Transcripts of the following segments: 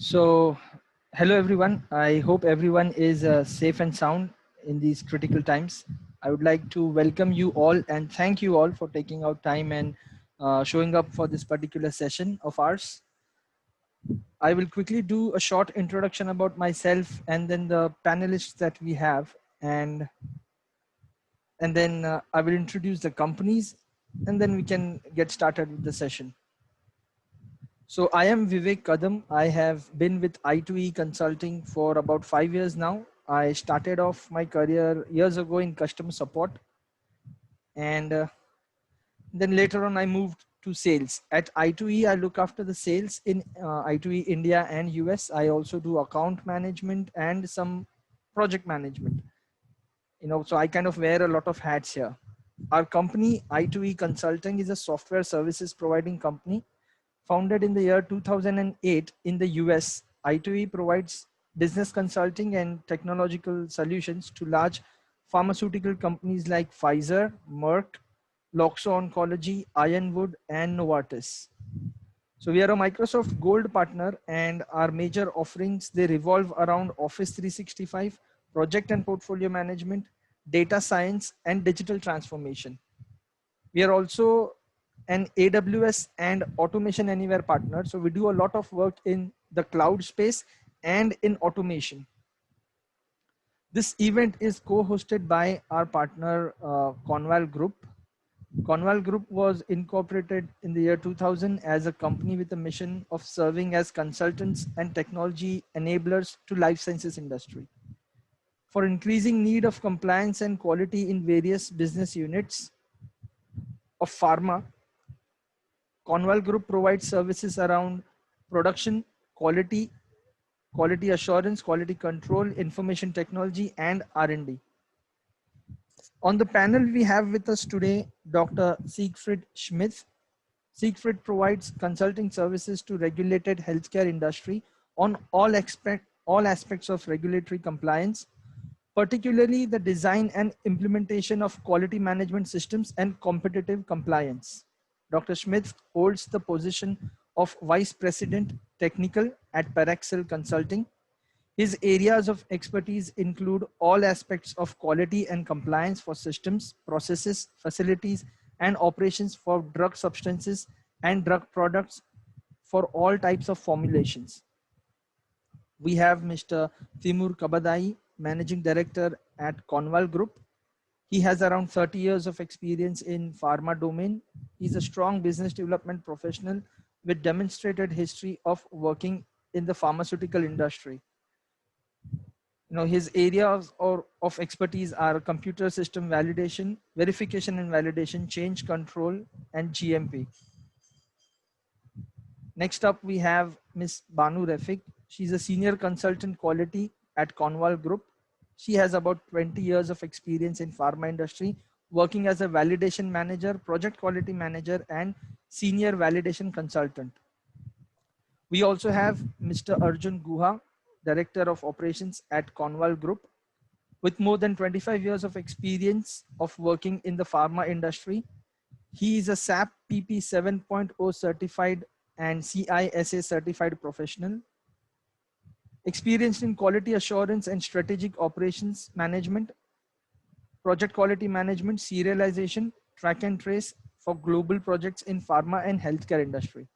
So, hello everyone. I hope everyone is safe and sound in these critical times. I would like to welcome you all and thank you all for taking out time and showing up for this particular session of ours. I will quickly do a short introduction about myself and then the panelists that we have, and then I will introduce the companies, and then we can get started with the session. So I am Vivek Kadam. I have been with I2E Consulting for about 5 years now. I started off my career years ago in customer support, and then later on I moved to sales. At I2E, I look after the sales in I2E India and US. I also do account management and some project management. So I kind of wear a lot of hats here. Our company, I2E Consulting, is a software services providing company. Founded in the year 2008 in the US, I2E provides business consulting and technological solutions to large pharmaceutical companies like Pfizer, Merck, Loxo Oncology, Ironwood, and Novartis. So we are a Microsoft Gold partner, and our major offerings, they revolve around Office 365, project and portfolio management, data science, and digital transformation. We are also an AWS and Automation Anywhere partner. So we do a lot of work in the cloud space and in automation. This event is co-hosted by our partner Conval Group. Conval Group was incorporated in the year 2000 as a company with a mission of serving as consultants and technology enablers to life sciences industry. For increasing need of compliance and quality in various business units of pharma, Conval Group provides services around production, quality assurance, quality control, information technology, and R&D. On the panel, we have with us today Dr. Siegfried Schmitt. Siegfried provides consulting services to regulated healthcare industry on all aspects of regulatory compliance, particularly the design and implementation of quality management systems and competitive compliance. Dr. Schmitt holds the position of Vice President Technical at Paraxel Consulting. His areas of expertise include all aspects of quality and compliance for systems, processes, facilities, and operations for drug substances and drug products for all types of formulations. We have Mr. Timur Kabadai, Managing Director at Conval Group. He has around 30 years of experience in pharma domain. He's a strong business development professional with demonstrated history of working in the pharmaceutical industry. His areas of expertise are computer system validation, verification and validation, change control, and GMP. Next up, we have Ms. Banu Refik. She's a senior consultant quality at Conval Group. She has about 20 years of experience in pharma industry, working as a validation manager, project quality manager, and senior validation consultant. We also have Mr. Arjun Guha, Director of Operations at Conval Group. With more than 25 years of experience of working in the pharma industry, he is a SAP PP 7.0 certified and CISA certified professional, experienced in quality assurance and strategic operations management, project quality management, serialization, track and trace for global projects in pharma and healthcare industry.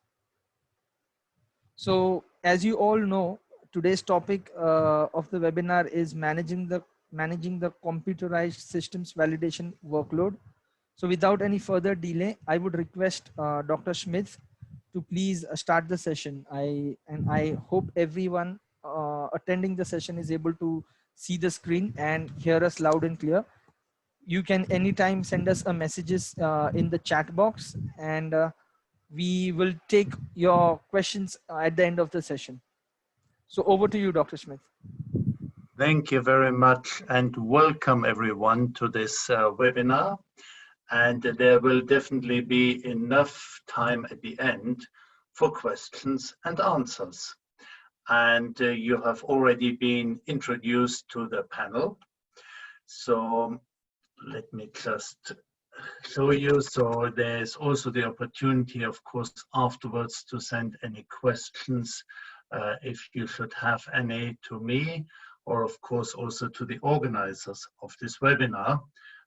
So as you all know, today's topic of the webinar is managing the computerized systems validation workload. So without any further delay, I would request Dr. Schmitt to please start the session. I hope everyone attending the session is able to see the screen and hear us loud and clear. You can anytime send us a messages in the chat box, and we will take your questions at the end of the session. So over to you, Dr. Schmitt. Thank you very much, and welcome everyone to this webinar. And there will definitely be enough time at the end for questions and answers. And you have already been introduced to the panel. So let me just show you. So there's also the opportunity, of course, afterwards to send any questions if you should have any, to me, or of course also to the organizers of this webinar.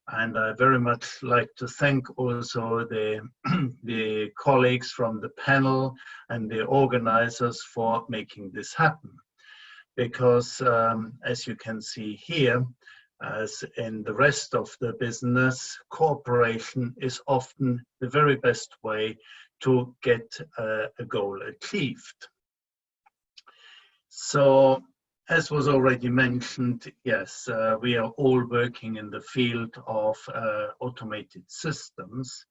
And I very much like to thank also the colleagues from the panel and the organizers for making this happen. Because as you can see here, as in the rest of the business, cooperation is often the very best way to get a goal achieved. So, as was already mentioned, yes, we are all working in the field of automated systems,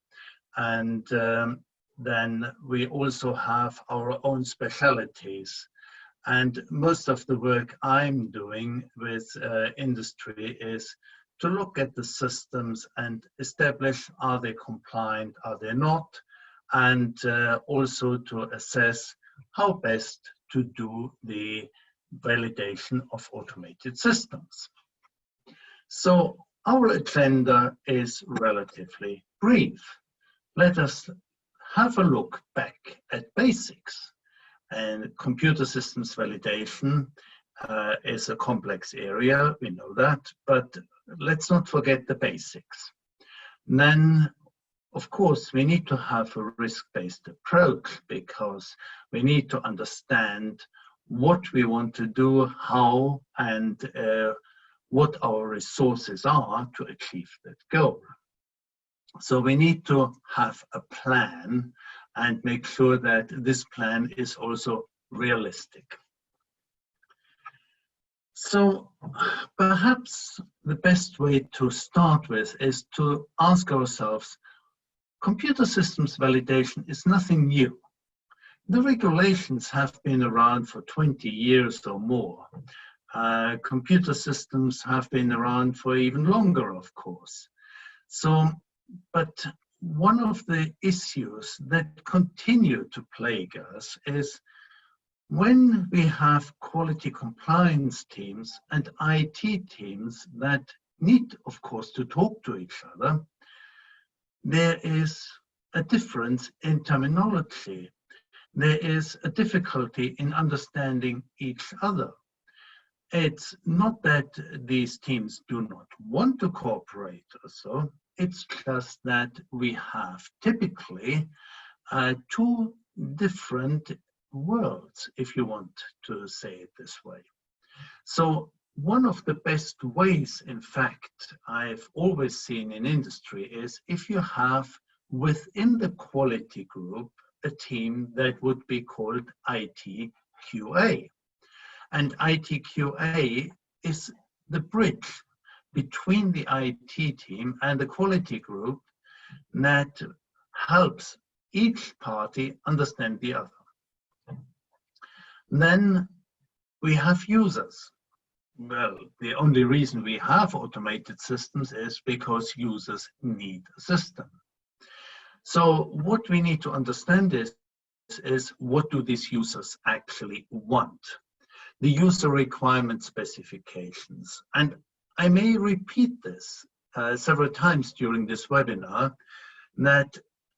and then we also have our own specialties. And most of the work I'm doing with industry is to look at the systems and establish, are they compliant, are they not, and also to assess how best to do the validation of automated systems. So our agenda is relatively brief. Let us have a look back at basics. And computer systems validation is a complex area, we know that, but let's not forget the basics. And then, of course, we need to have a risk-based approach because we need to understand what we want to do, how, and what our resources are to achieve that goal. So we need to have a plan and make sure that this plan is also realistic. So perhaps the best way to start with is to ask ourselves, computer systems validation is nothing new. The regulations have been around for 20 years or more. Computer systems have been around for even longer, of course. So, but one of the issues that continue to plague us is when we have quality compliance teams and IT teams that need, of course, to talk to each other, there is a difference in terminology. There is a difficulty in understanding each other. It's not that these teams do not want to cooperate or so, it's just that we have typically two different worlds, if you want to say it this way. So one of the best ways, in fact, I've always seen in industry is if you have within the quality group a team that would be called IT QA. And IT QA is the bridge between the IT team and the quality group that helps each party understand the other. Then we have users. Well, the only reason we have automated systems is because users need a system. So what we need to understand is what do these users actually want? The user requirement specifications. And I may repeat this several times during this webinar, that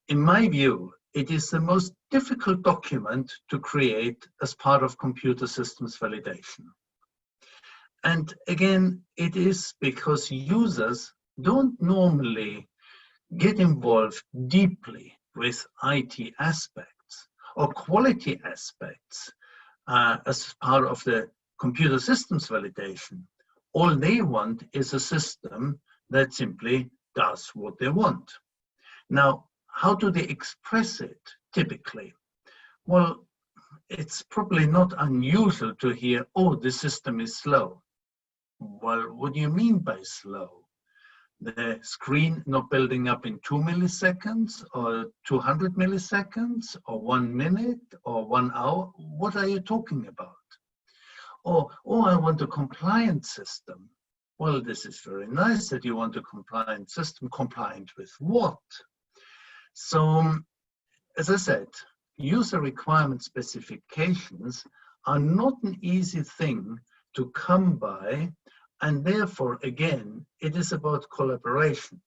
in my view, it is the most difficult document to create as part of computer systems validation. And again, it is because users don't normally get involved deeply with IT aspects or quality aspects as part of the computer systems validation. All they want is a system that simply does what they want. Now, how do they express it typically? Well, it's probably not unusual to hear, oh, the system is slow. Well, what do you mean by slow? The screen not building up in 2 milliseconds or 200 milliseconds or 1 minute or 1 hour? What are you talking about? Or, oh, I want a compliant system. Well, this is very nice that you want a compliant system. Compliant with what? So, as I said, user requirement specifications are not an easy thing to come by, and therefore, again, it is about collaboration.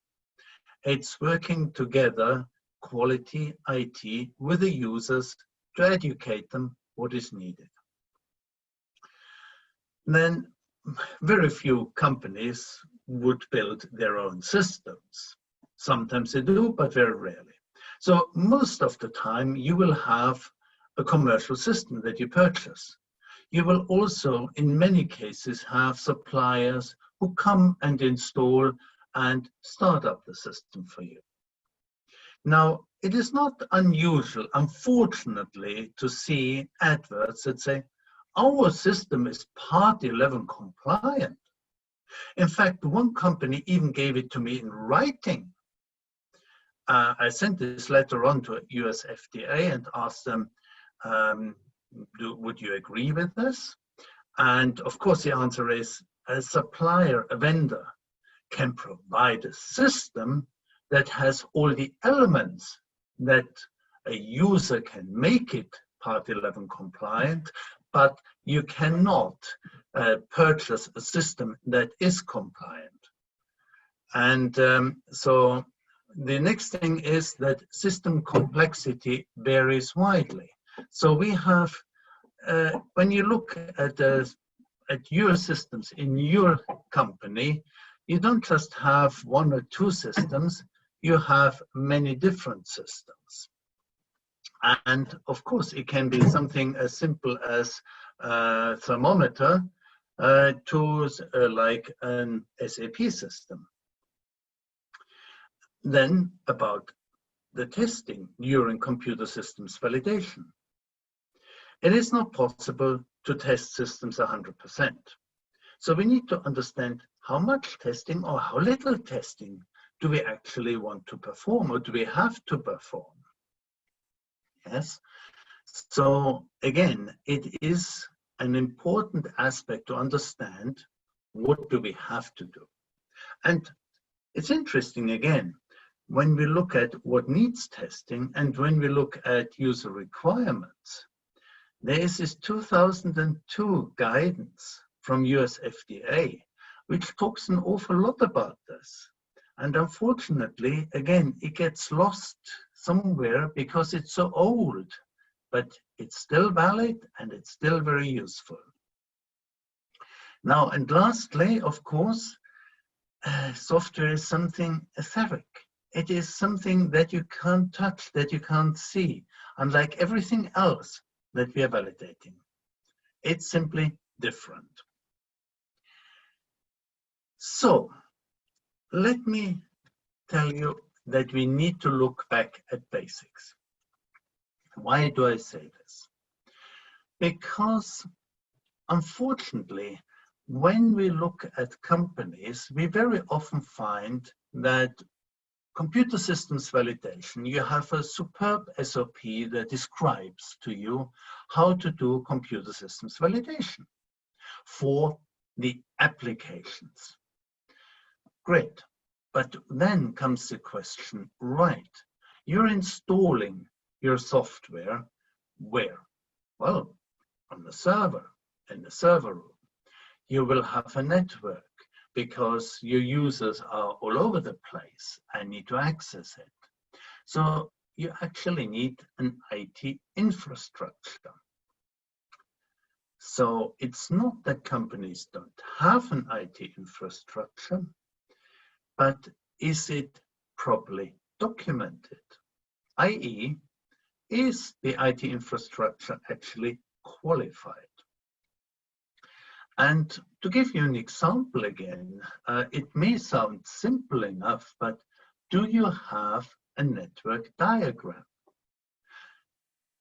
It's working together, quality, IT, with the users to educate them what is needed. then very few companies would build their own systems. Sometimes they do, but very rarely. So most of the time you will have a commercial system that you purchase. You will also, in many cases, have suppliers who come and install and start up the system for you. Now, it is not unusual, unfortunately, to see adverts that say, our system is Part 11 compliant. In fact, one company even gave it to me in writing. I sent this letter on to US FDA and asked them, would you agree with this? And of course, the answer is a supplier, a vendor, can provide a system that has all the elements that a user can make it Part 11 compliant, but you cannot purchase a system that is compliant. And so the next thing is that system complexity varies widely. So we have, when you look at your systems in your company, you don't just have one or two systems, you have many different systems. And of course, it can be something as simple as a thermometer to like an SAP system. Then about the testing during computer systems validation. It is not possible to test systems 100%. So we need to understand how much testing or how little testing do we actually want to perform or do we have to perform? Yes. So again, it is an important aspect to understand what do we have to do. And it's interesting again, when we look at what needs testing and when we look at user requirements, there is this 2002 guidance from US FDA, which talks an awful lot about this. And unfortunately, again, it gets lost somewhere because it's so old, but it's still valid and it's still very useful. Now, and lastly, of course, software is something etheric. It is something that you can't touch, that you can't see, unlike everything else that we are validating. It's simply different. So, let me tell you that we need to look back at basics. Why do I say this? Because, unfortunately, when we look at companies, we very often find that computer systems validation, you have a superb SOP that describes to you how to do computer systems validation for the applications. Great, but then comes the question, right, you're installing your software where? Well, on the server, in the server room. You will have a network because your users are all over the place and need to access it. So you actually need an IT infrastructure. So it's not that companies don't have an IT infrastructure, but is it properly documented? i.e., is the IT infrastructure actually qualified? And to give you an example again, it may sound simple enough, but do you have a network diagram?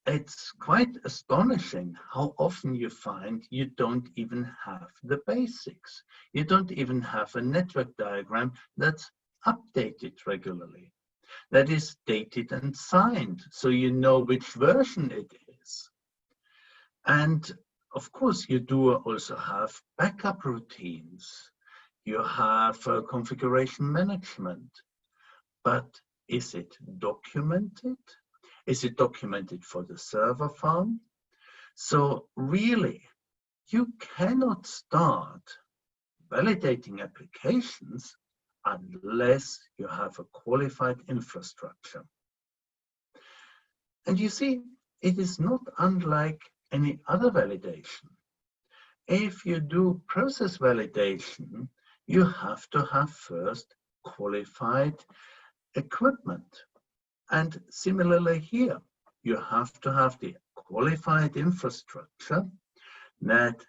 It's quite astonishing how often you find you don't even have the basics. You don't even have a network diagram that's updated regularly, that is dated and signed, so you know which version it is. And of course, you do also have backup routines. You have configuration management, but is it documented? Is it documented for the server farm? So really, you cannot start validating applications unless you have a qualified infrastructure. And you see, it is not unlike any other validation. if you do process validation, you have to have first qualified equipment. And similarly here, you have to have the qualified infrastructure. That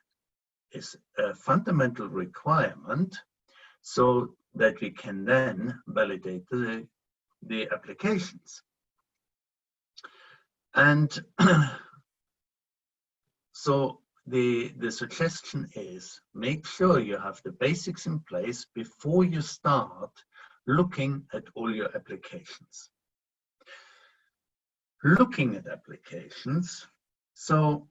is a fundamental requirement so that we can then validate the applications. And so the suggestion is make sure you have the basics in place before you start looking at all your applications. Looking at applications, so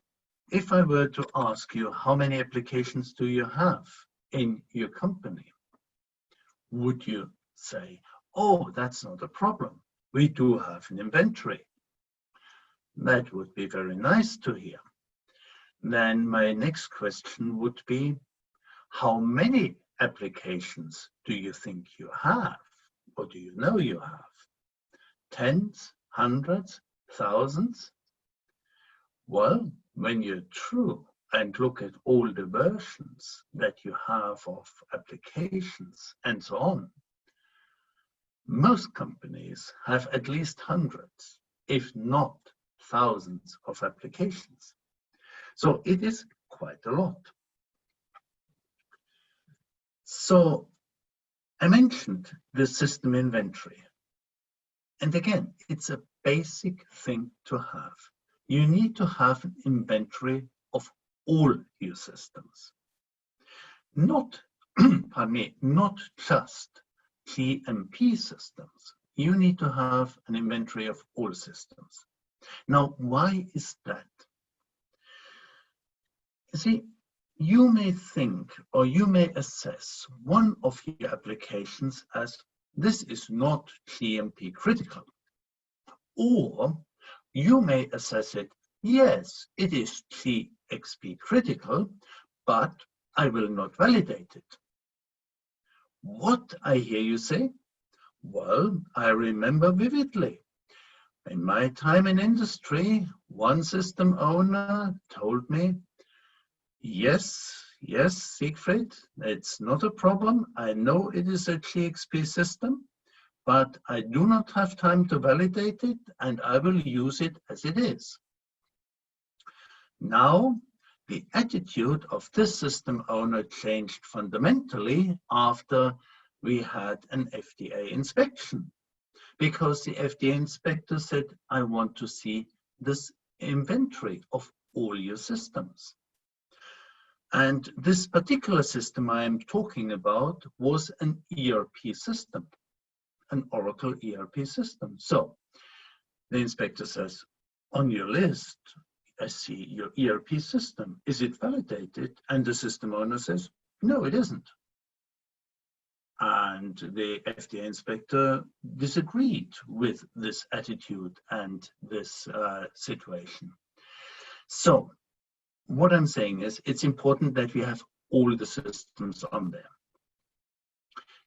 if I were to ask you how many applications do you have in your company, would you say, oh, that's not a problem, we do have an inventory? That would be very nice to hear. Then my next question would be, how many applications do you think you have? Or do you know you have? Tens, hundreds, thousands? Well, when you're true and look at all the versions that you have of applications and so on, most companies have at least hundreds, if not thousands of applications. So it is quite a lot. So I mentioned the system inventory. And again, it's a basic thing to have. You need to have an inventory of all your systems. Not, pardon me, not just GMP systems. You need to have an inventory of all systems. Now, why is that? You see, you may think or you may assess one of your applications as this is not GMP critical. Or you may assess it, yes, it is GXP critical, but I will not validate it. What I hear you say? Well, I remember vividly. In my time in industry, one system owner told me, yes, Siegfried, it's not a problem. I know it is a GXP system, but I do not have time to validate it, and I will use it as it is. Now, the attitude of this system owner changed fundamentally after we had an FDA inspection, because the FDA inspector said, I want to see this inventory of all your systems. And this particular system I am talking about was an ERP system, an Oracle ERP system. So the inspector says, on your list, I see your ERP system. Is it validated? And the system owner says, no, it isn't. And the FDA inspector disagreed with this attitude and this situation. So what I'm saying is it's important that we have all the systems on there.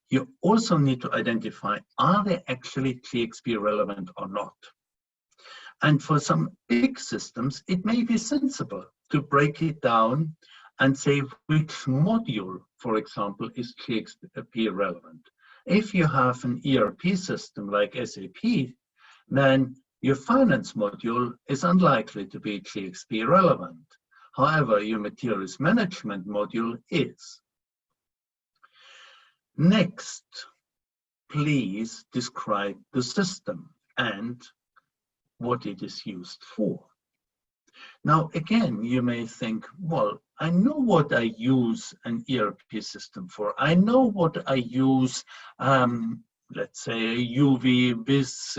You also need to identify, are they actually GXP relevant or not? And for some big systems, it may be sensible to break it down and say which module, for example, is GXP relevant. If you have an ERP system like SAP, then your finance module is unlikely to be GXP relevant. However, your materials management module is. Next, please describe the system and what it is used for. Now, again, you may think, well, I know what I use an ERP system for. I know what I use, let's say, a UV vis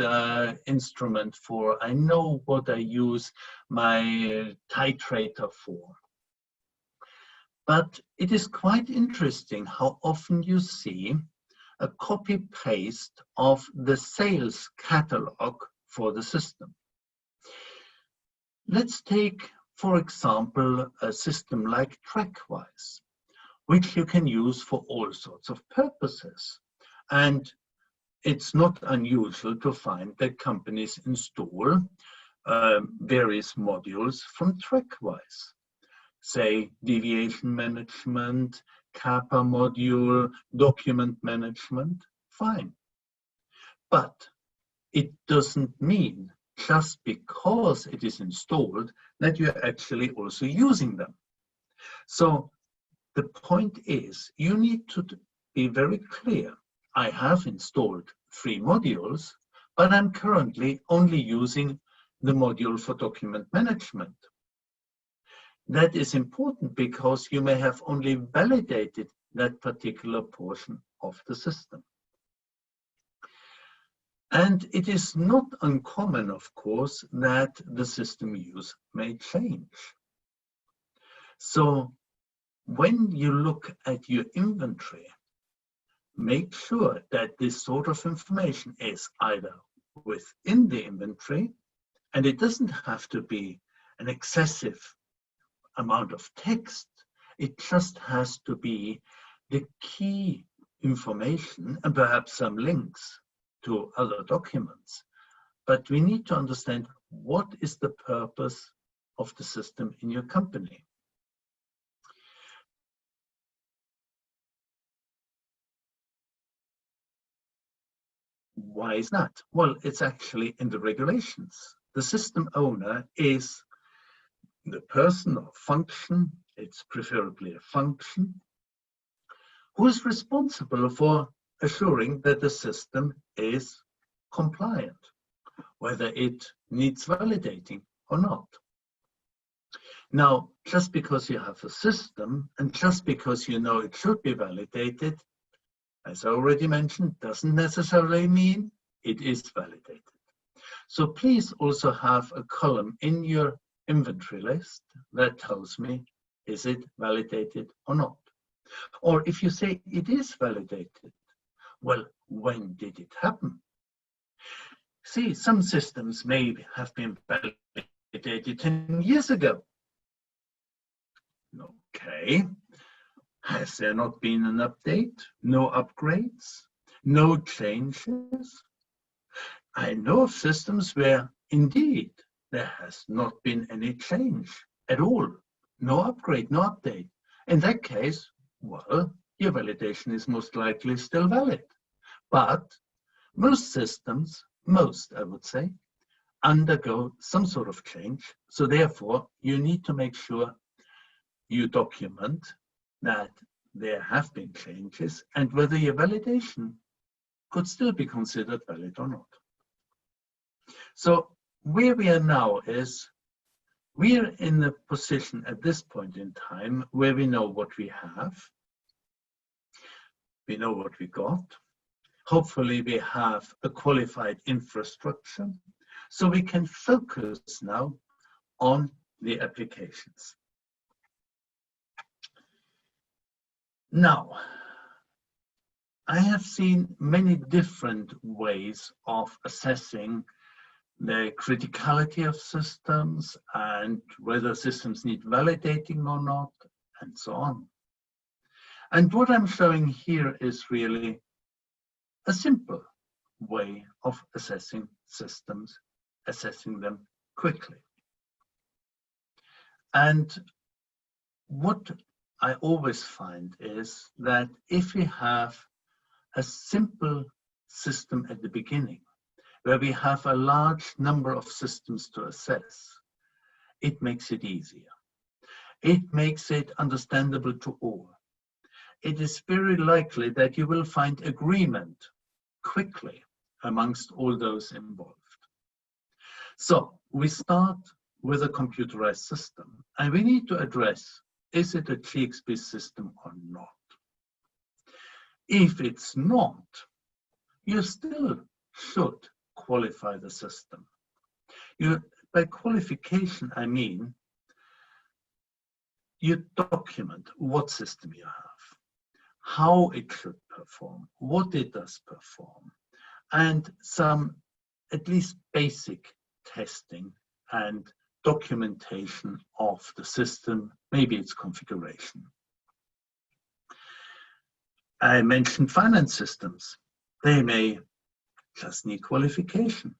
instrument for. I know what I use my titrator for. But it is quite interesting how often you see a copy-paste of the sales catalog for the system. Let's take, for example, a system like TrackWise, which you can use for all sorts of purposes. And it's not unusual to find that companies install various modules from TrackWise. say deviation management, Kappa module, document management, fine. But it doesn't mean just because it is installed that you're actually also using them. So the point is, you need to be very clear. I have installed 3 modules, but I'm currently only using the module for document management. That is important because you may have only validated that particular portion of the system. And it is not uncommon, of course, that the system use may change. So when you look at your inventory, make sure that this sort of information is either within the inventory, and it doesn't have to be an excessive amount of text. It just has to be the key information and perhaps some links to other documents. But we need to understand what is the purpose of the system in your company. Why is that? Well, it's actually in the regulations. The system owner is the person or function, it's preferably a function, who is responsible for assuring that the system is compliant, whether it needs validating or not. Now, just because you have a system and just because you know it should be validated, as I already mentioned, doesn't necessarily mean it is validated. So please also have a column in your inventory list that tells me, is it validated or not? Or if you say it is validated, well, when did it happen? See, some systems may have been validated 10 years ago. Okay. Has there not been an update? No upgrades? No changes? I know of systems where indeed there has not been any change at all. No upgrade, no update. In that case, well, your validation is most likely still valid. But most systems, I would say, undergo some sort of change. So therefore, you need to make sure you document that there have been changes and whether your validation could still be considered valid or not. So where we are now is we're in a position at this point in time where we know what we have, we know what we got. Hopefully we have a qualified infrastructure so we can focus now on the applications. Now, I have seen many different ways of assessing the criticality of systems and whether systems need validating or not, and so on. And what I'm showing here is really a simple way of assessing systems, assessing them quickly. And what I always find is that if we have a simple system at the beginning, where we have a large number of systems to assess, it makes it easier. It makes it understandable to all. It is very likely that you will find agreement quickly amongst all those involved. So we start with a computerized system, and we need to address, is it a GXP system or not? If it's not, you still should qualify the system. By qualification, I mean you document what system you have, how it should perform, what it does perform, and some at least basic testing and documentation of the system, maybe its configuration. I mentioned finance systems. They may just need qualification.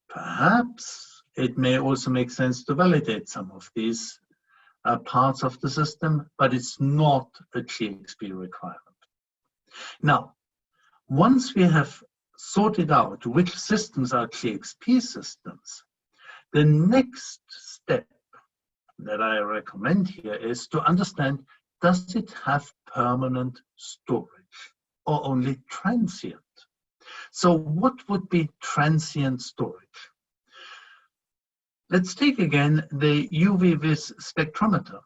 Perhaps it may also make sense to validate some of these parts of the system, but it's not a GXP requirement. Now, once we have sorted out which systems are GXP systems, the next step that I recommend here is to understand, does it have permanent storage or only transient? So what would be transient storage? Let's take again the UV-Vis spectrometer.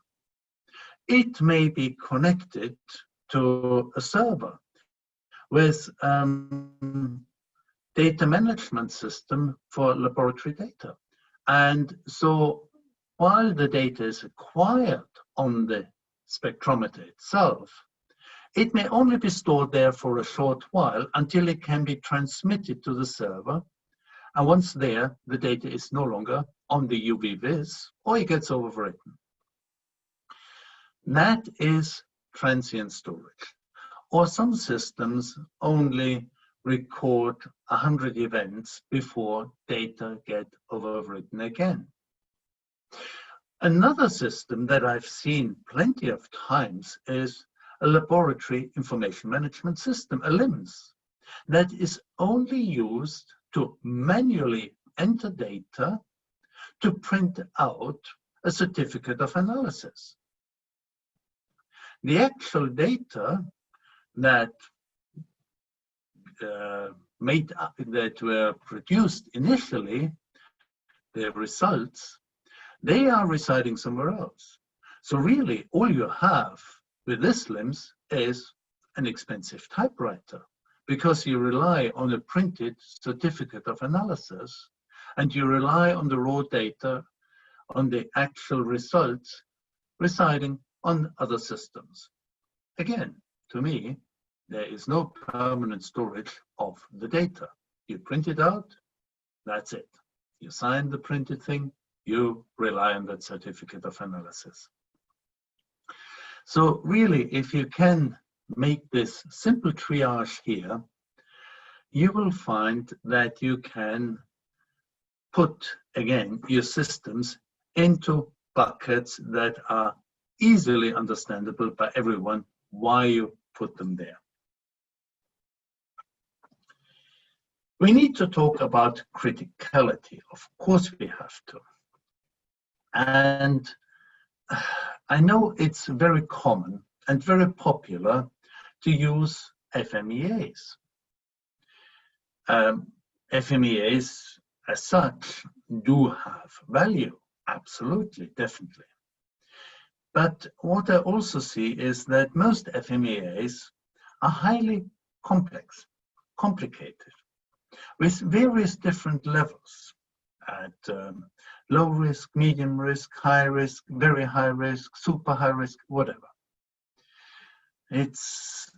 It may be connected to a server with data management system for laboratory data. And so while the data is acquired on the spectrometer itself, it may only be stored there for a short while until it can be transmitted to the server. And once there, the data is no longer on the UV-Vis or it gets overwritten. That is transient storage. Or some systems only record 100 events before data get overwritten again. Another system that I've seen plenty of times is a laboratory information management system, a LIMS, that is only used to manually enter data to print out a certificate of analysis. The actual data that that were produced initially, the results, they are residing somewhere else. So really, all you have with this LIMS is an expensive typewriter, because you rely on a printed certificate of analysis, and you rely on the raw data, on the actual results residing on other systems. Again, to me, there is no permanent storage of the data. You print it out, that's it. You sign the printed thing, you rely on that certificate of analysis. So really, if you can make this simple triage here, you will find that you can put, again, your systems into buckets that are easily understandable by everyone why you put them there. We need to talk about criticality. Of course we have to. And I know it's very common and very popular to use FMEAs. FMEAs as such do have value, absolutely, definitely. But what I also see is that most FMEAs are highly complex, complicated, with various different levels at low risk, medium risk, high risk, very high risk, super high risk, whatever. It's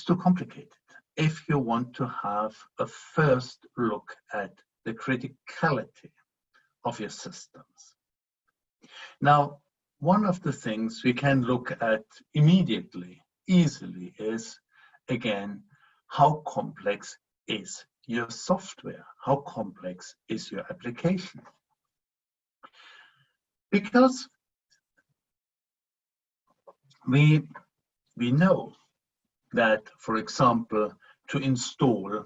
too complicated if you want to have a first look at the criticality of your systems. Now, one of the things we can look at immediately, easily, is, again, how complex is your software? How complex is your application? Because we know that, for example, to install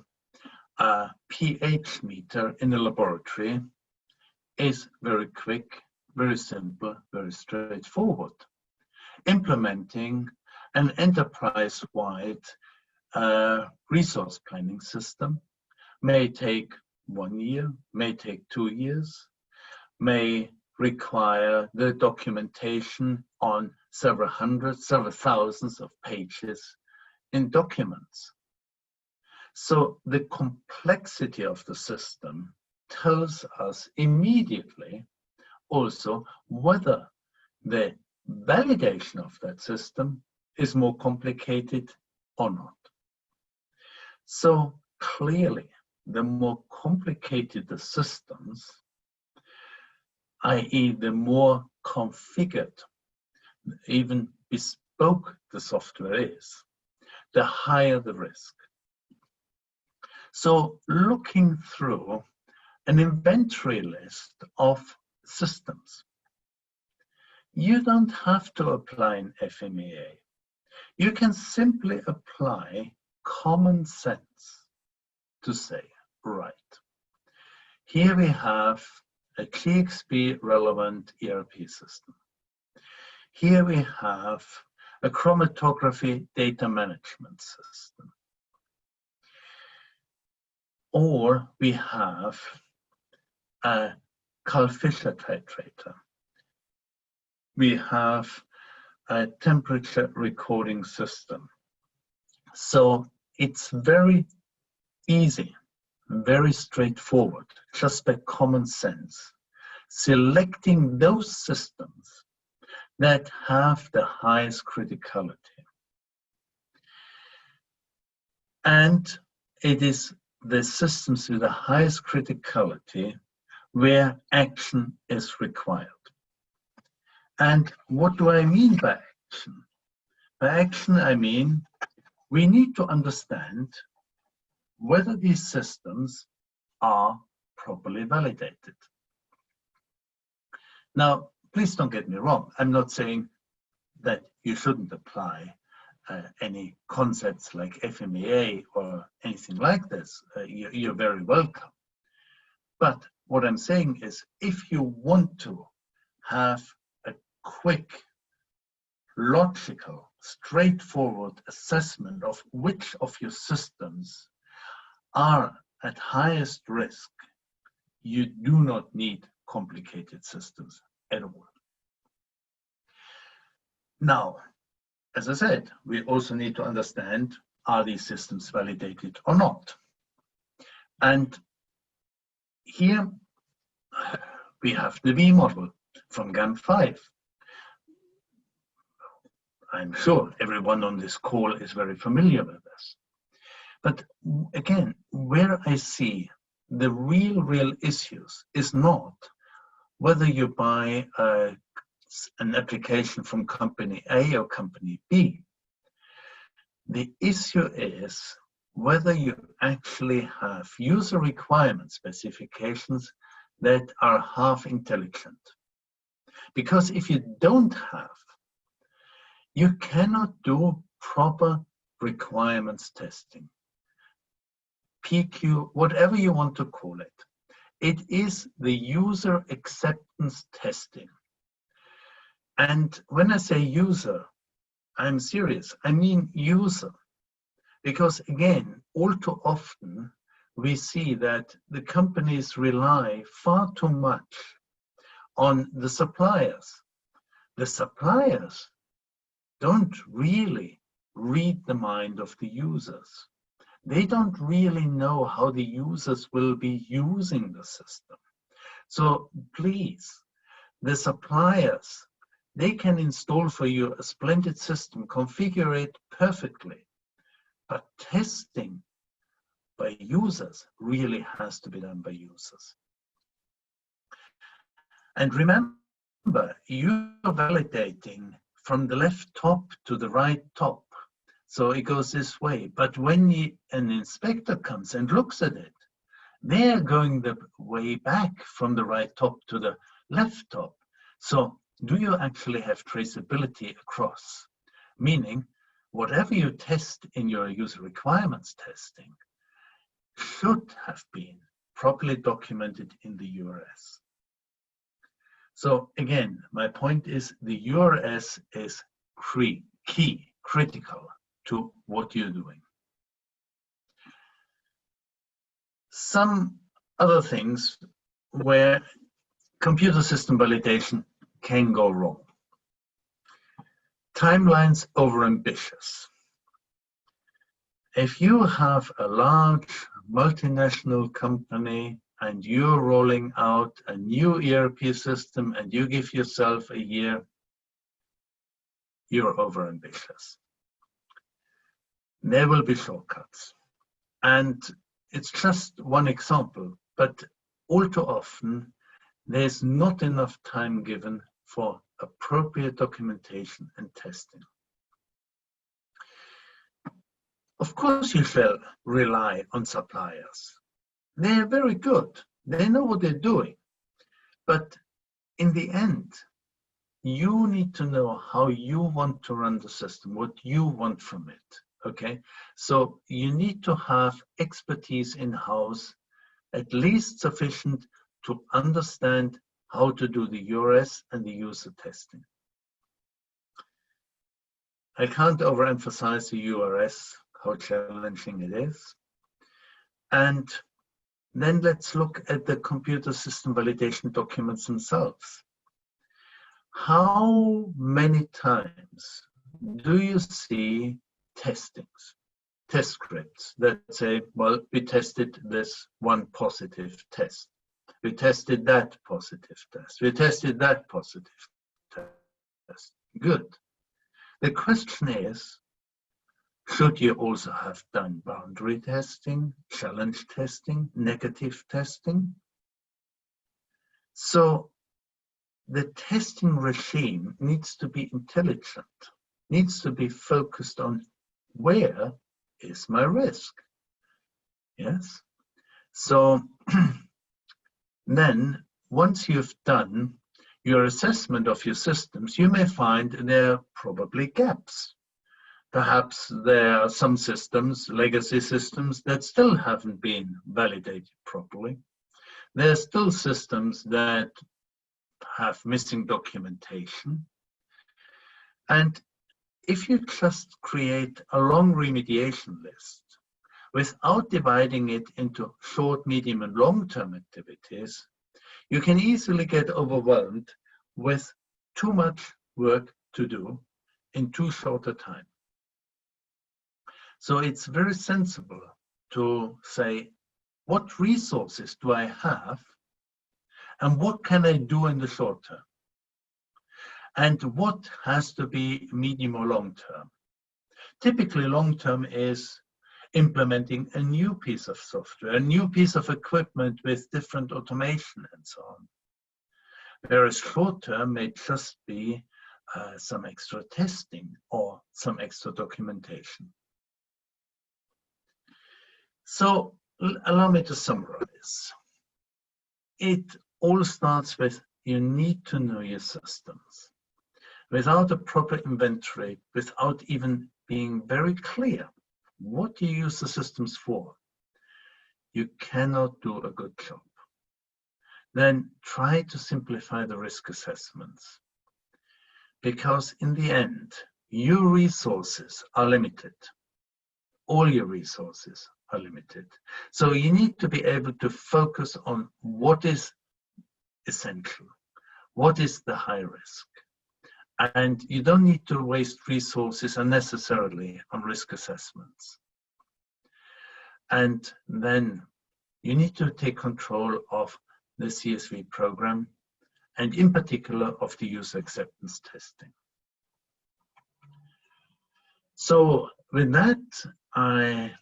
a pH meter in a laboratory is very quick, very simple, very straightforward. Implementing an enterprise-wide resource planning system may take 1 year, may take 2 years, may require the documentation on several hundreds, several thousands of pages in documents. So the complexity of the system tells us immediately also whether the validation of that system is more complicated or not. So clearly, the more complicated the systems, i.e. the more configured, even bespoke the software is, the higher the risk. So looking through an inventory list of systems, you don't have to apply an FMEA. You can simply apply common sense to say, right, here we have a GXP relevant ERP system. Here we have a chromatography data management system. Or we have a Carl-Fisher titrator. We have a temperature recording system. So it's very easy, very straightforward, just by common sense, selecting those systems that have the highest criticality. And it is the systems with the highest criticality where action is required. And what do I mean by action? By action, I mean we need to understand whether these systems are properly validated. Now, please don't get me wrong. I'm not saying that you shouldn't apply any concepts like FMEA or anything like this. You're very welcome. But what I'm saying is, if you want to have a quick, logical, straightforward assessment of which of your systems are at highest risk, you do not need complicated systems at all. Now, as I said, we also need to understand, are these systems validated or not? And here we have the V model from GAM5. I'm sure everyone on this call is very familiar with this. But again, where I see the real issues is not whether you buy an application from company A or company B. The issue is whether you actually have user requirement specifications that are half intelligent. Because if you don't have, you cannot do proper requirements testing. PQ, whatever you want to call it. It is the user acceptance testing. And when I say user, I'm serious. I mean user. Because again, all too often, we see that the companies rely far too much on the suppliers. The suppliers don't really read the mind of the users. They don't really know how the users will be using the system. So please, the suppliers, they can install for you a splendid system, configure it perfectly, but testing by users really has to be done by users. And remember, you're validating from the left top to the right top. So it goes this way. But when an inspector comes and looks at it, they're going the way back from the right top to the left top. So do you actually have traceability across? Meaning, whatever you test in your user requirements testing should have been properly documented in the URS. So again, my point is the URS is key, critical to what you're doing. Some other things where computer system validation can go wrong. Timelines overambitious. If you have a large multinational company and you're rolling out a new ERP system and you give yourself a year, you're overambitious. There will be shortcuts. And it's just one example, but all too often, there's not enough time given for appropriate documentation and testing. Of course, you shall rely on suppliers. They're very good. They know what they're doing. But in the end, you need to know how you want to run the system, what you want from it, okay? So you need to have expertise in-house, at least sufficient to understand how to do the URS and the user testing. I can't overemphasize the URS, how challenging it is. And then let's look at the computer system validation documents themselves. How many times do you see testings, test scripts that say, well, we tested this one positive test. We tested that positive test. We tested that positive test. Good. The question is, should you also have done boundary testing, challenge testing, negative testing? So the testing regime needs to be intelligent, needs to be focused on where is my risk? Yes. So then once you've done your assessment of your systems, you may find there are probably gaps. Perhaps there are some systems, legacy systems, that still haven't been validated properly. There are still systems that have missing documentation. And if you just create a long remediation list without dividing it into short, medium, and long-term activities, you can easily get overwhelmed with too much work to do in too short a time. So it's very sensible to say, what resources do I have and what can I do in the short term? And what has to be medium or long term? Typically long term is implementing a new piece of software, a new piece of equipment with different automation and so on. Whereas short term may just be some extra testing or some extra documentation. So allow me to summarize. It all starts with you need to know your systems. Without a proper inventory, without even being very clear what you use the systems for, you cannot do a good job. Then try to simplify the risk assessments, because in the end, your resources are limited. All your resources are limited. So you need to be able to focus on what is essential, what is the high risk. And you don't need to waste resources unnecessarily on risk assessments. And then you need to take control of the CSV program, and in particular of the user acceptance testing. So with that, I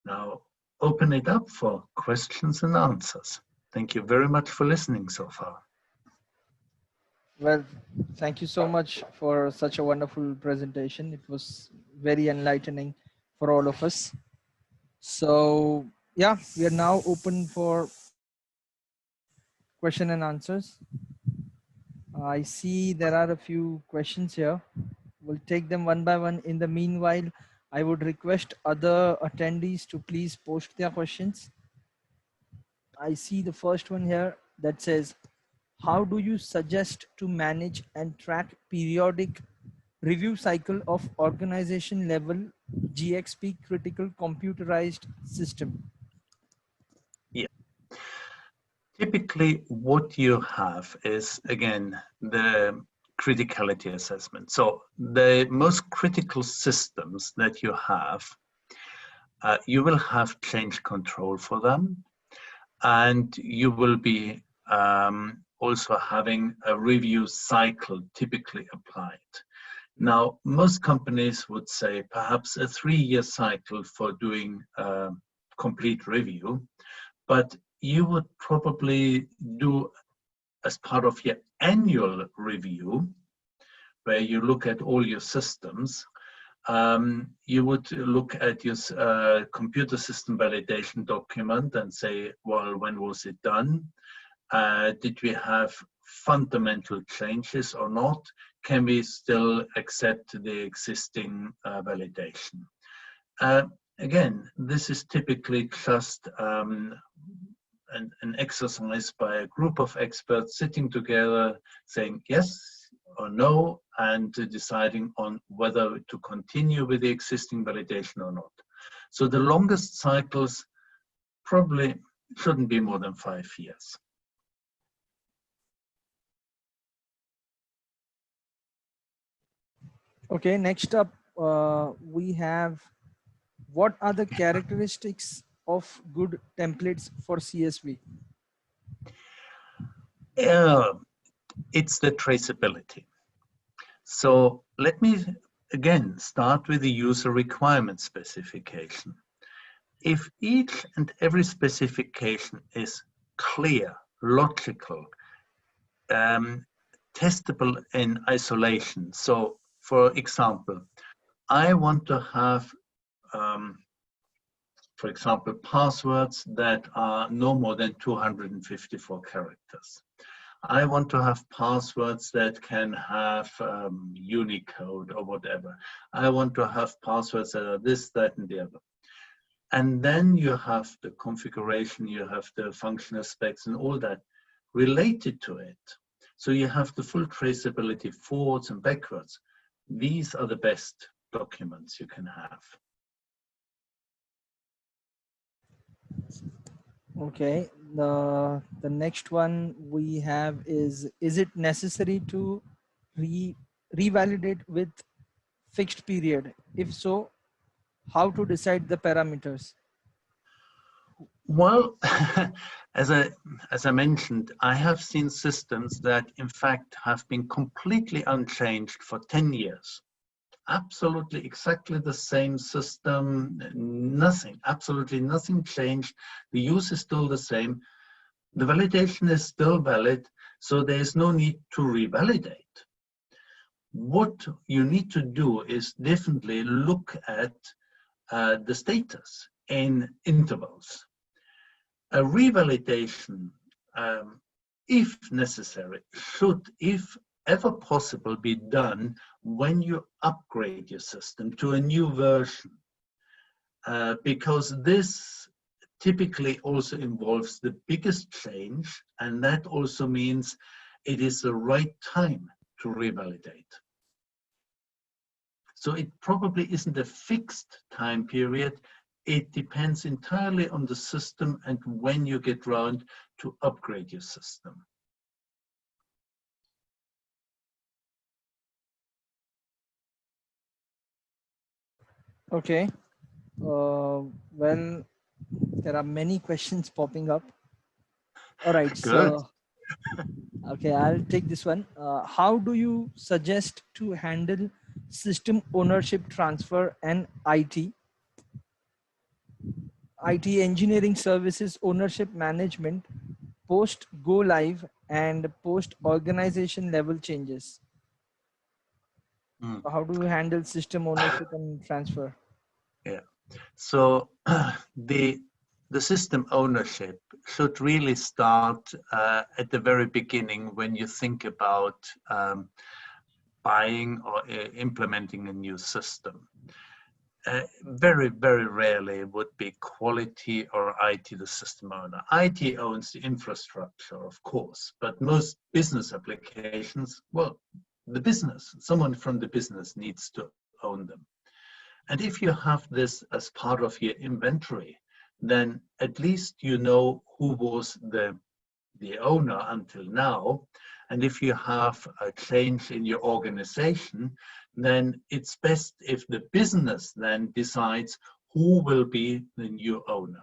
now open it up for questions and answers. Thank you very much for listening so far. Well, thank you so much for such a wonderful presentation. It was very enlightening for all of us. So yeah, we are now open for question and answers. I see there are a few questions here. We'll take them one by one. In the meanwhile, I would request other attendees to please post their questions. I see the first one here that says, how do you suggest to manage and track periodic review cycle of organization level GXP critical computerized system? Yeah. Typically, what you have is, again, the criticality assessment. So the most critical systems that you have, you will have change control for them, and you will be also having a review cycle typically applied. Now, most companies would say perhaps a 3-year cycle for doing a complete review, but you would probably do as part of your annual review, where you look at all your systems, you would look at your computer system validation document and say, well, when was it done? Did we have fundamental changes or not? Can we still accept the existing validation? Again, this is typically just an exercise by a group of experts sitting together saying yes or no and deciding on whether to continue with the existing validation or not. So the longest cycles probably shouldn't be more than 5 years. Okay, next up, we have what are the characteristics of good templates for CSV? It's the traceability. So let me again start with the user requirement specification. If each and every specification is clear, logical, testable in isolation. So for example, I want to have, for example, passwords that are no more than 254 characters. I want to have passwords that can have Unicode or whatever. I want to have passwords that are this, that, and the other. And then you have the configuration, you have the functional specs and all that related to it. So you have the full traceability forwards and backwards. These are the best documents you can have. Okay, the next one we have is it necessary to revalidate with fixed period? If so, how to decide the parameters? Well, as I mentioned, I have seen systems that in fact have been completely unchanged for 10 years. Absolutely exactly the same system, nothing, absolutely nothing changed. The use is still the same. The validation is still valid, so there is no need to revalidate. What you need to do is definitely look at the status in intervals. A revalidation, if necessary, should, if ever possible, be done when you upgrade your system to a new version, because this typically also involves the biggest change, and that also means it is the right time to revalidate. So it probably isn't a fixed time period. It depends entirely on the system and when you get round to upgrade your system. Okay, well, there are many questions popping up. All right, Good. so okay, I'll take this one. How do you suggest to handle system ownership transfer and IT engineering services ownership management post go live and post organization level changes? How do you handle system ownership and transfer? Yeah. So the system ownership should really start at the very beginning when you think about buying or implementing a new system. Very, very rarely would be quality or IT the system owner. IT owns the infrastructure, of course, but most business applications, well, the business, someone from the business needs to own them. And if you have this as part of your inventory, then at least you know who was the owner until now. And if you have a change in your organization, then it's best if the business then decides who will be the new owner.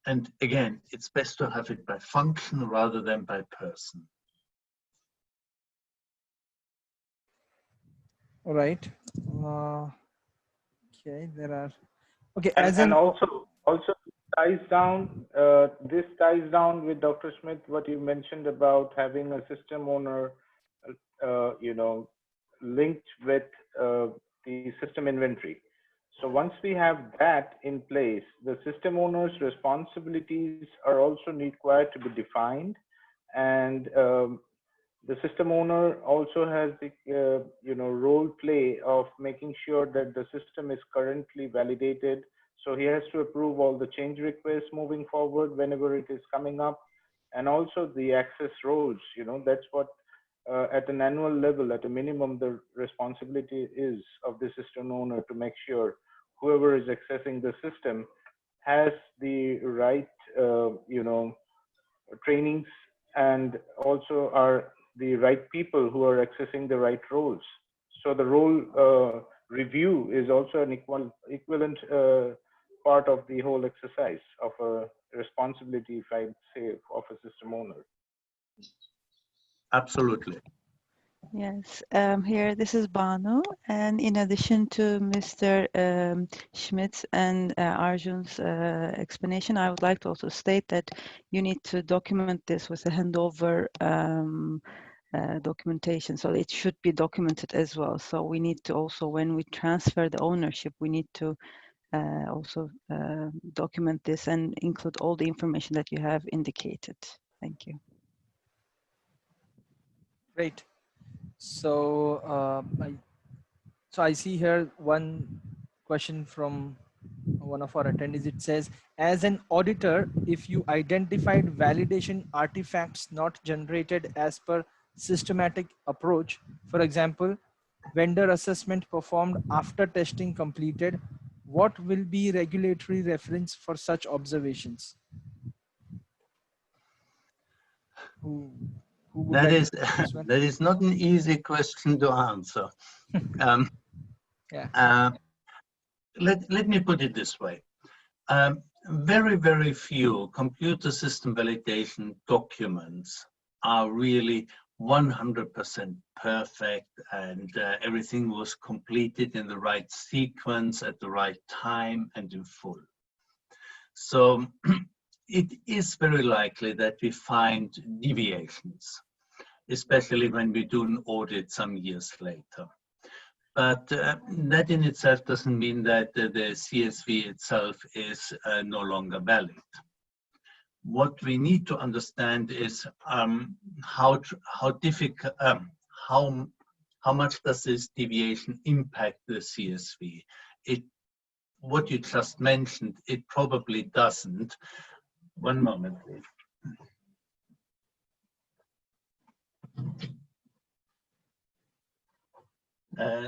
And again, it's best to have it by function rather than by person. All right. Okay, there are. Okay, and also ties down. This ties down with Dr. Schmitt what you mentioned about having a system owner, linked with the system inventory. So once we have that in place, the system owner's responsibilities are also required to be defined, and The system owner also has the role play of making sure that the system is currently validated. So he has to approve all the change requests moving forward whenever it is coming up, and also the access roles. That's what at an annual level, at a minimum, the responsibility is of the system owner to make sure whoever is accessing the system has the right trainings, and also are the right people who are accessing the right roles. So the role review is also an equivalent part of the whole exercise of a responsibility, if I say, of a system owner. Absolutely. Yes, here this is Banu, and in addition to Mr. Schmidt and Arjun's explanation, I would like to also state that you need to document this with a handover documentation, so it should be documented as well. So we need to also, when we transfer the ownership, we need to also document this and include all the information that you have indicated. Thank you. Great. So I see here one question from one of our attendees. It says, as an auditor, if you identified validation artifacts not generated as per systematic approach, for example, vendor assessment performed after testing completed, what will be regulatory reference for such observations? Who would That like is to take this one? that is not an easy question to answer. Yeah. Let me put it this way. Very, very few computer system validation documents are really 100% perfect, and everything was completed in the right sequence at the right time and in full. So it is very likely that we find deviations, especially when we do an audit some years later. But that in itself doesn't mean that the CSV itself is no longer valid. What we need to understand is how much does this deviation impact the CSV? What you just mentioned, it probably doesn't. One moment, please.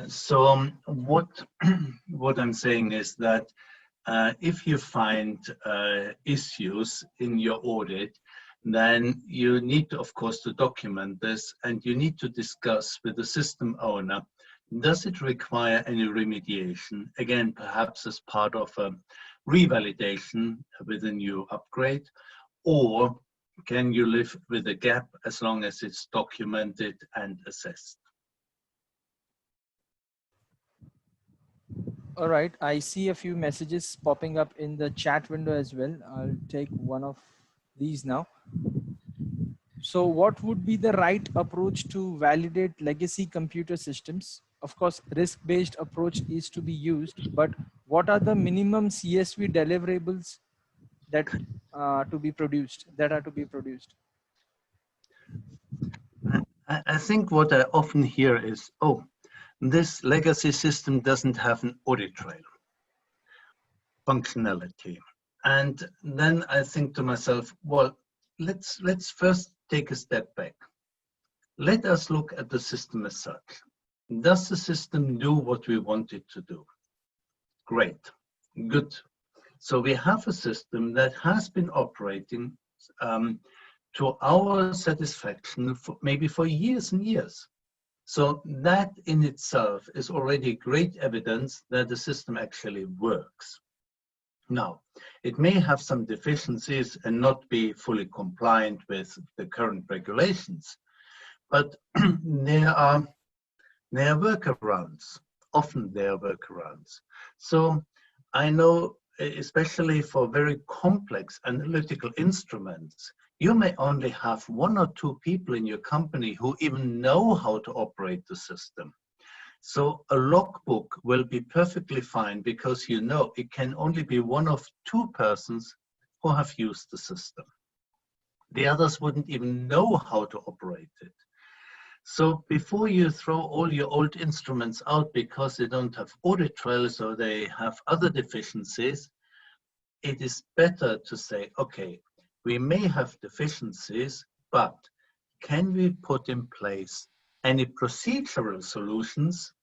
So what I'm saying is that if you find issues in your audit, then you need, of course, to document this, and you need to discuss with the system owner, does it require any remediation? Again, perhaps as part of a revalidation with a new upgrade, or can you live with a gap as long as it's documented and assessed? All right, I see a few messages popping up in the chat window as well. I'll take one of these now. So what would be the right approach to validate legacy computer systems? Of course, risk-based approach is to be used, but what are the minimum CSV deliverables that are to be produced? I think what I often hear is, oh, this legacy system doesn't have an audit trail functionality. And then I think to myself, well, let's first take a step back. Let us look at the system as such. Does the system do what we want it to do? Great, good. So we have a system that has been operating to our satisfaction maybe for years and years. So that in itself is already great evidence that the system actually works. Now, it may have some deficiencies and not be fully compliant with the current regulations, but there are workarounds. Often there are workarounds. So I know, especially for very complex analytical instruments, you may only have 1 or 2 people in your company who even know how to operate the system. So a logbook will be perfectly fine because you know it can only be 1 of 2 persons who have used the system. The others wouldn't even know how to operate it. So before you throw all your old instruments out because they don't have audit trails or they have other deficiencies, it is better to say, okay, we may have deficiencies, but can we put in place any procedural solutions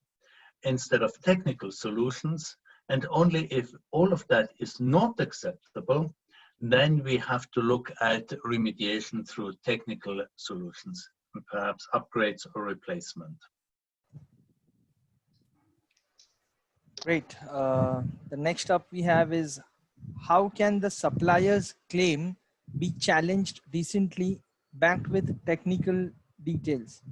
instead of technical solutions? And only if all of that is not acceptable, then we have to look at remediation through technical solutions, perhaps upgrades or replacement. Great. The next up we have is, how can the supplier's claim be challenged decently, backed with technical details?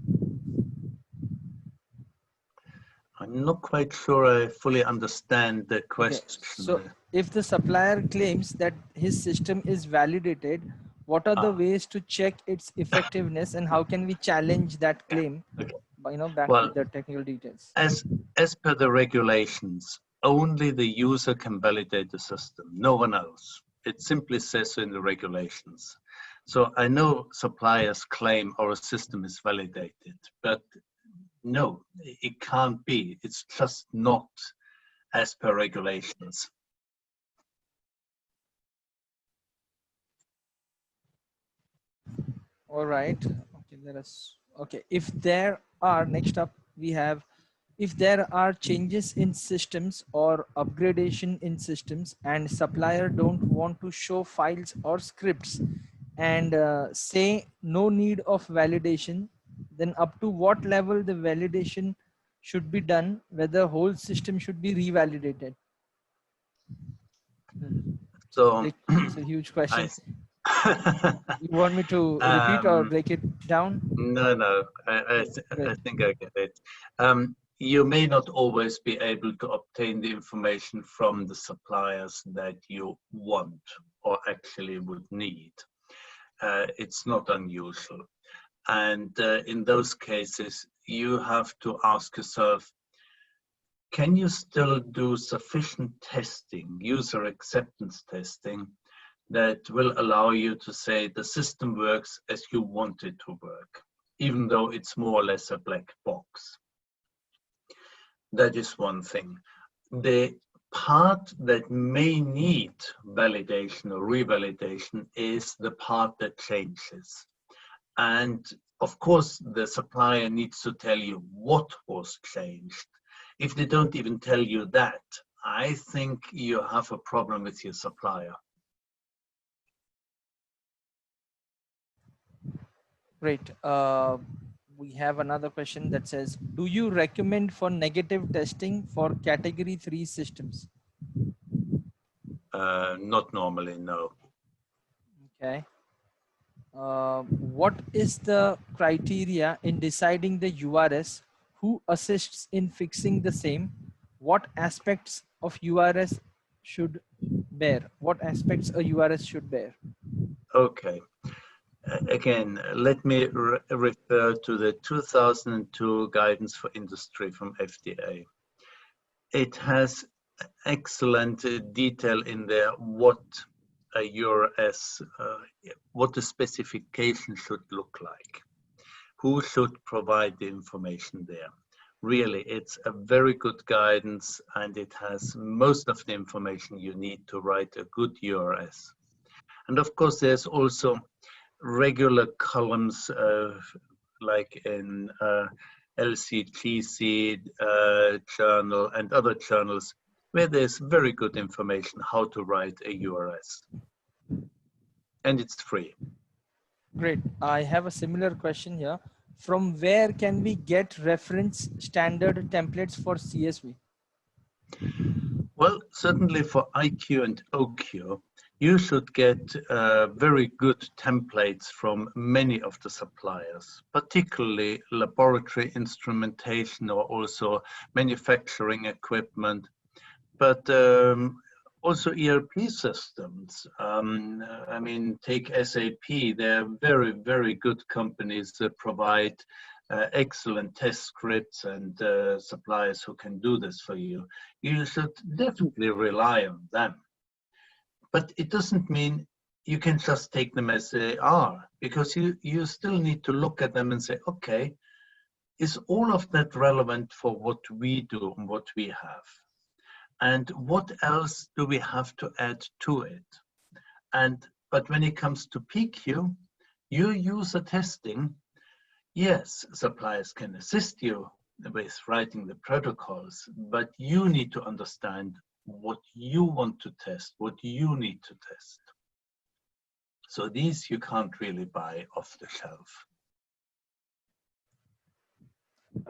I'm not quite sure I fully understand the Okay, question. so if the supplier claims that his system is validated, what are the ways to check its effectiveness, and how can we challenge that claim, Okay. back Well, with the technical details? as per the regulations, only the user can validate the system, no one else. It simply says so in the regulations. So I know suppliers claim our system is validated, but no, it can't be. It's just not as per regulations. All right. Okay, let us. Okay, if there are, next up we have, if there are changes in systems or upgradation in systems and supplier don't want to show files or scripts and say no need of validation, then up to what level the validation should be done, whether whole system should be revalidated? So It's a huge question. I, You want me to repeat or break it down? no, I think I get it. You may not always be able to obtain the information from the suppliers that you want or actually would need. It's not unusual. And in those cases, you have to ask yourself, can you still do sufficient testing, user acceptance testing, that will allow you to say the system works as you want it to work, even though it's more or less a black box? That is one thing. The part that may need validation or revalidation is the part that changes. And of course, the supplier needs to tell you what was changed. If they don't even tell you that, I think you have a problem with your supplier. Great. We have another question that says, do you recommend for negative testing for category 3 systems? Not normally, no. Okay. What is the criteria in deciding the URS? Who assists in fixing the same? What aspects of URS should bear? What aspects a URS should bear? Okay. Again, let me refer to the 2002 guidance for industry from FDA. It has excellent detail in there what a URS, what the specification should look like, who should provide the information there. Really, it's a very good guidance, and it has most of the information you need to write a good URS. And of course, there's also regular columns like in LCGC journal and other journals where there's very good information how to write a URS. And it's free. Great. I have a similar question here. From where can we get reference standard templates for CSV? Well, certainly for IQ and OQ, you should get very good templates from many of the suppliers, particularly laboratory instrumentation or also manufacturing equipment, but also ERP systems. I mean, take SAP, they're very, very good companies that provide excellent test scripts and suppliers who can do this for you. You should definitely rely on them. But it doesn't mean you can just take them as they are, because you still need to look at them and say, okay, is all of that relevant for what we do and what we have? And what else do we have to add to it? But when it comes to PQ, your user testing, yes, suppliers can assist you with writing the protocols, but you need to understand what you want to test, what you need to test. So these you can't really buy off the shelf.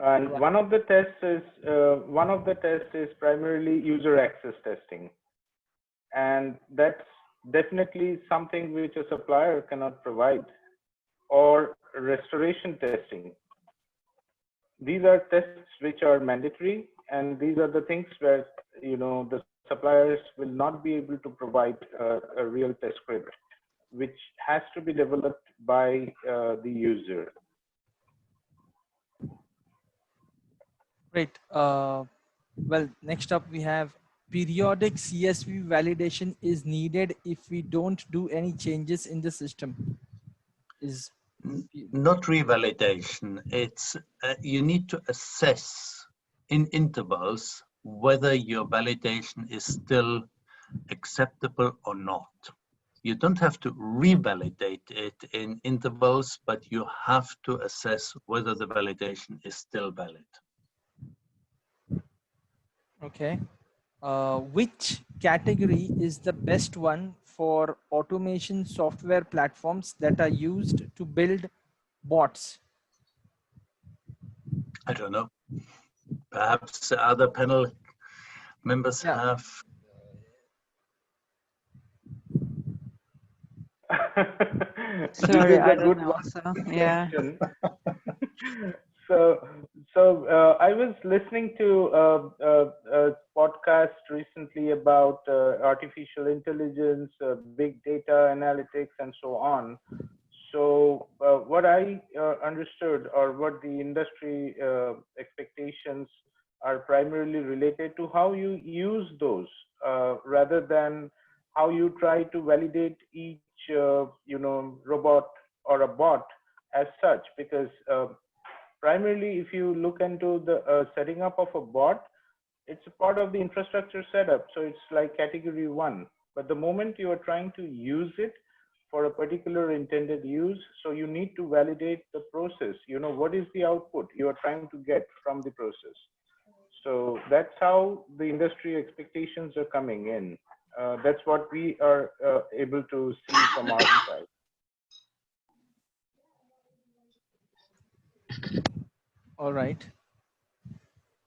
And one of the tests is primarily user access testing, and that's definitely something which a supplier cannot provide, or restoration testing. These are tests which are mandatory, and these are the things where the suppliers will not be able to provide a real test script, which has to be developed by the user. Great. Well, next up we have periodic CSV validation is needed if we don't do any changes in the system. Is not revalidation. It's you need to assess in intervals whether your validation is still acceptable or not. You don't have to revalidate it in intervals, but you have to assess whether the validation is still valid. okay. Which category is the best one for automation software platforms that are used to build bots? I don't know. Perhaps the other panel members have. Sorry, I don't good know. So, yeah. So I was listening to a podcast recently about artificial intelligence, big data analytics, and so on. So what I understood, or what the industry expectations are primarily related to how you use those, rather than how you try to validate each robot or a bot as such. Because primarily, if you look into the setting up of a bot, it's a part of the infrastructure setup, so it's like category 1. But the moment you are trying to use it for a particular intended use, so you need to validate the process. What is the output you are trying to get from the process? So that's how the industry expectations are coming in. That's what we are able to see from our side. All right.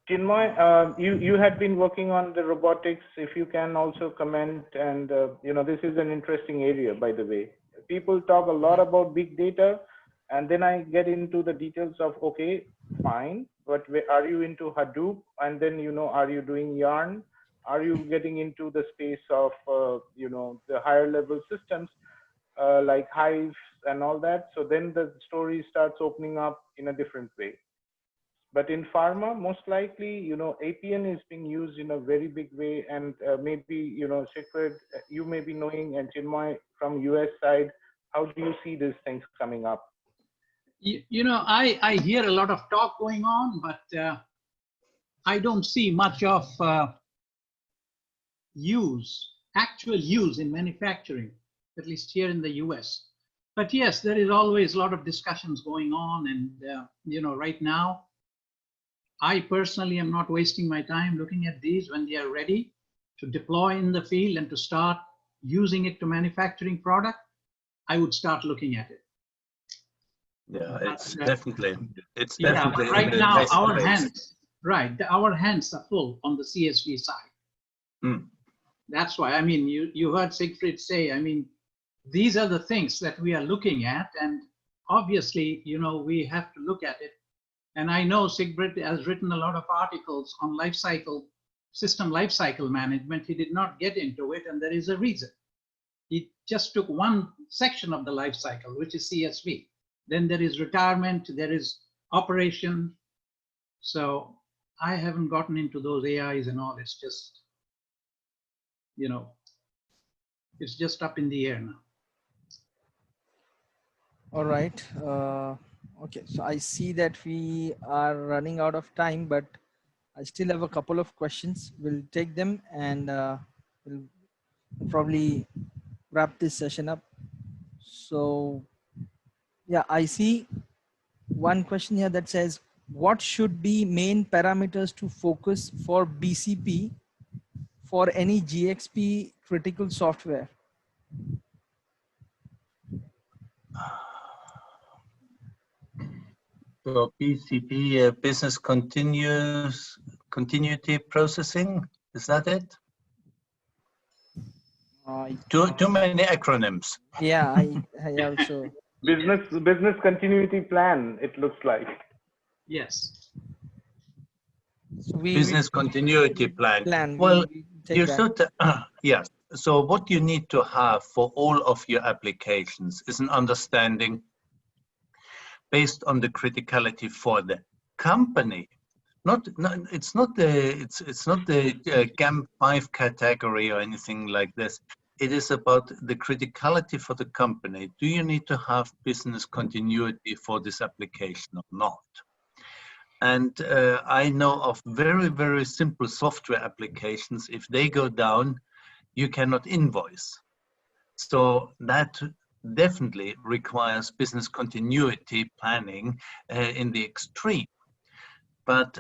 Chinmay, you had been working on the robotics. If you can also comment, and this is an interesting area, by the way. People talk a lot about big data, and then I get into the details of, okay, fine, but are you into Hadoop? And then are you doing Yarn? Are you getting into the space of the higher level systems like Hive and all that? So then the story starts opening up in a different way. But in pharma, most likely, APN is being used in a very big way, and maybe, Siegfried, you may be knowing, and Chinmay from US side, how do you see these things coming up? I hear a lot of talk going on, but I don't see much of actual use in manufacturing, at least here in the US. But yes, there is always a lot of discussions going on, and right now, I personally am not wasting my time looking at these. When they are ready to deploy in the field and to start using it to manufacturing product, I would start looking at it. Yeah, it's definitely. Right now, our hands are full on the CSV side. Mm. That's why, you heard Siegfried say, these are the things that we are looking at, and obviously, we have to look at it. And I know Siegfried has written a lot of articles on system lifecycle management. He did not get into it, and there is a reason. He just took one section of the lifecycle, which is CSV. Then there is retirement, there is operation. So I haven't gotten into those AIs and all. It's just, it's just up in the air now. All right. Okay, so I see that we are running out of time, but I still have a couple of questions. We'll take them and we'll probably wrap this session up. So yeah, I see one question here that says, what should be main parameters to focus for BCP for any GXP critical software? So BCP, business continuity processing, is that it? Too many acronyms. Yeah, I also. Business continuity plan, it looks like. Yes. So Business continuity plan. Well, we you take that. should, yes. So what you need to have for all of your applications is an understanding based on the criticality for the company. It's not the GAMP5 category or anything like this. It is about the criticality for the company. Do you need to have business continuity for this application or not? And I know of very, very simple software applications. If they go down, you cannot invoice. So that definitely requires business continuity planning in the extreme. But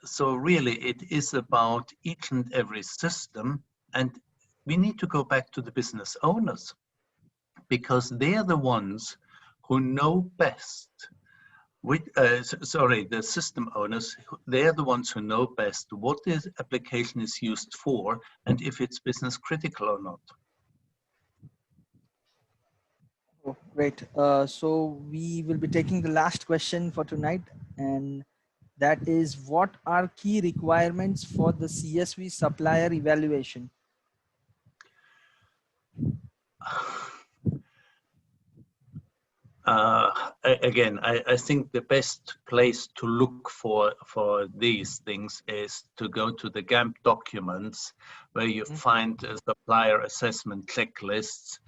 so really it is about each and every system, and we need to go back to the business owners, because they are the ones who know best. The system owners, they are the ones who know best what this application is used for and if it's business critical or not. Oh, great. So we will be taking the last question for tonight, and that is, what are key requirements for the CSV supplier evaluation? Again, I think the best place to look for these things is to go to the GAMP documents, where you find supplier assessment checklists,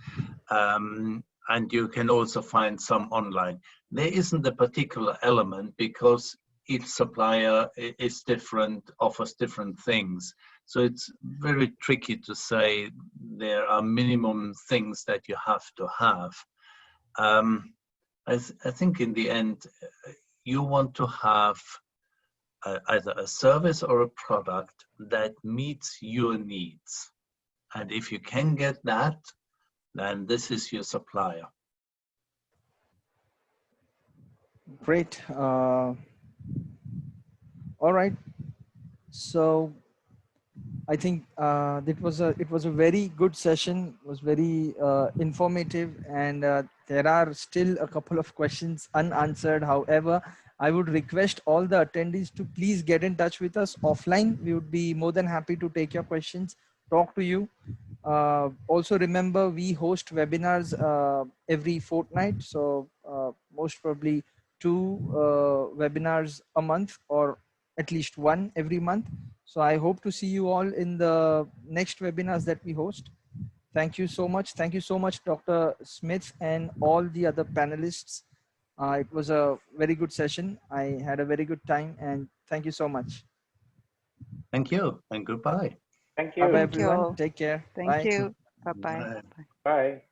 and you can also find some online. There isn't a particular element because each supplier is different, offers different things. So it's very tricky to say there are minimum things that you have to have. I think in the end, you want to have either a service or a product that meets your needs. And if you can get that, then this is your supplier. Great. All right. So I think it was a very good session. It was very informative, and there are still a couple of questions unanswered. However, I would request all the attendees to please get in touch with us offline. We would be more than happy to take your questions, talk to you. Also remember, we host webinars every fortnight. So most probably 2 webinars a month, or at least 1 every month. So I hope to see you all in the next webinars that we host. Thank you so much. Thank you so much, Dr. Smith, and all the other panelists. It was a very good session. I had a very good time, and thank you so much. Thank you, and goodbye. Thank you. Bye-bye, Thank you everyone. all. Take care. Thank Bye. you. Bye-bye. Bye. Bye.